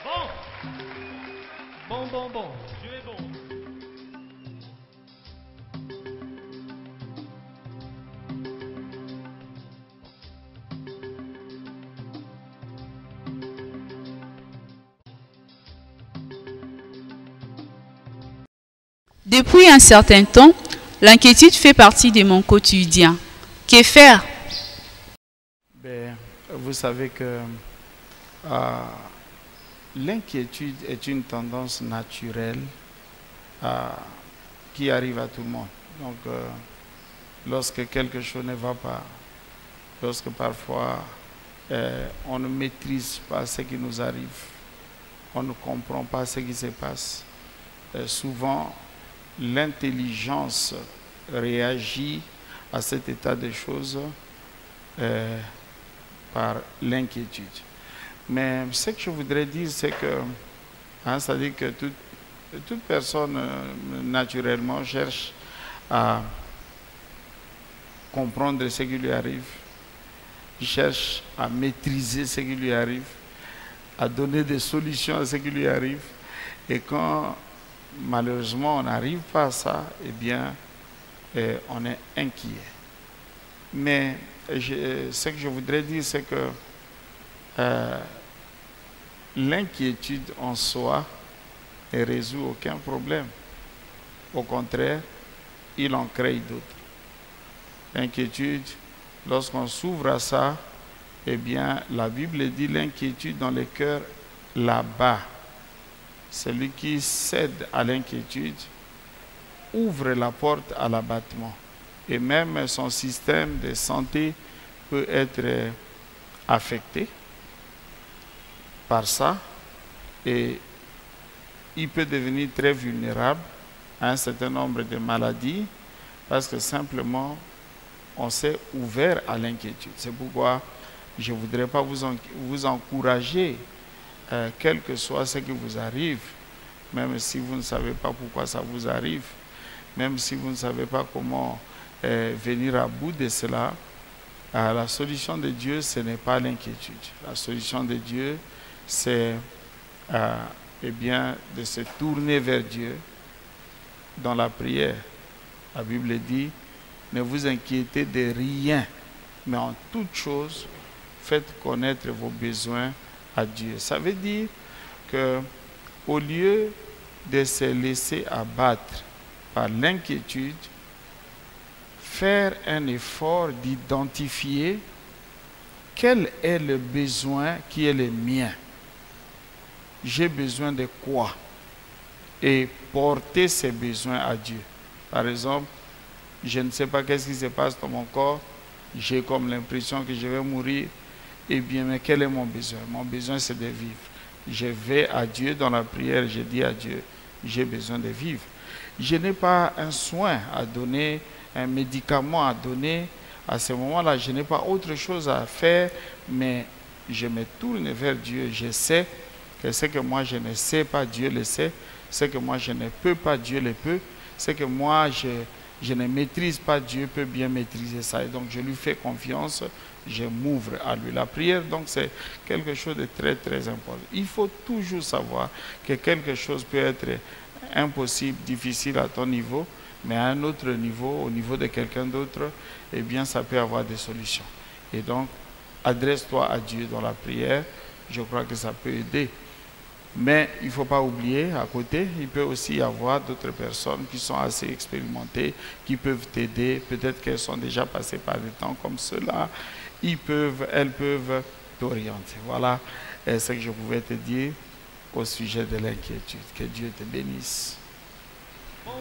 Bon. Dieu est bon. Depuis un certain temps, l'inquiétude fait partie de mon quotidien. Que faire? Vous savez que l'inquiétude est une tendance naturelle qui arrive à tout le monde. Donc, lorsque quelque chose ne va pas, lorsque parfois on ne maîtrise pas ce qui nous arrive, on ne comprend pas ce qui se passe, souvent l'intelligence réagit à cet état de choses par l'inquiétude. Mais ce que je voudrais dire, c'est que, c'est-à-dire que toute personne naturellement cherche à comprendre ce qui lui arrive, il cherche à maîtriser ce qui lui arrive, à donner des solutions à ce qui lui arrive. Et quand malheureusement on n'arrive pas à ça, eh bien on est inquiet. Mais ce que je voudrais dire, c'est que l'inquiétude en soi ne résout aucun problème. Au contraire, il en crée d'autres. L'inquiétude, lorsqu'on s'ouvre à ça, eh bien, la Bible dit l'inquiétude dans le cœur là-bas. Celui qui cède à l'inquiétude ouvre la porte à l'abattement. Et même son système de santé peut être affecté par ça. Et il peut devenir très vulnérable à un certain nombre de maladies parce que simplement on s'est ouvert à l'inquiétude. C'est pourquoi je ne voudrais pas vous encourager, quel que soit ce qui vous arrive, même si vous ne savez pas pourquoi ça vous arrive, même si vous ne savez pas comment venir à bout de cela. La solution de Dieu, ce n'est pas l'inquiétude. La solution de Dieu, c'est eh bien, de se tourner vers Dieu dans la prière. La Bible dit, ne vous inquiétez de rien, mais en toute chose, faites connaître vos besoins à Dieu. Ça veut dire que au lieu de se laisser abattre par l'inquiétude, faire un effort d'identifier quel est le besoin qui est le mien. J'ai besoin de quoi? Et porter ces besoins à Dieu. Par exemple, je ne sais pas qu'est-ce qui se passe dans mon corps, j'ai comme l'impression que je vais mourir. Eh bien, mais quel est mon besoin? Mon besoin, c'est de vivre. Je vais à Dieu dans la prière, je dis à Dieu, j'ai besoin de vivre. Je n'ai pas un soin à donner, un médicament à donner. À ce moment-là, je n'ai pas autre chose à faire, mais je me tourne vers Dieu. Je sais que ce que moi je ne sais pas, Dieu le sait. Ce que moi je ne peux pas, Dieu le peut. Ce que moi je ne maîtrise pas, Dieu peut bien maîtriser ça. Et donc je lui fais confiance, je m'ouvre à lui. La prière, donc, c'est quelque chose de très très important. Il faut toujours savoir que quelque chose peut être impossible, difficile à ton niveau, mais à un autre niveau, au niveau de quelqu'un d'autre, eh bien ça peut avoir des solutions. Et donc, adresse-toi à Dieu dans la prière, je crois que ça peut aider. Mais il ne faut pas oublier, à côté, il peut aussi y avoir d'autres personnes qui sont assez expérimentées, qui peuvent t'aider. Peut-être qu'elles sont déjà passées par des temps comme cela. Elles peuvent t'orienter. Voilà ce que je pouvais te dire au sujet de l'inquiétude. Que Dieu te bénisse. Bon.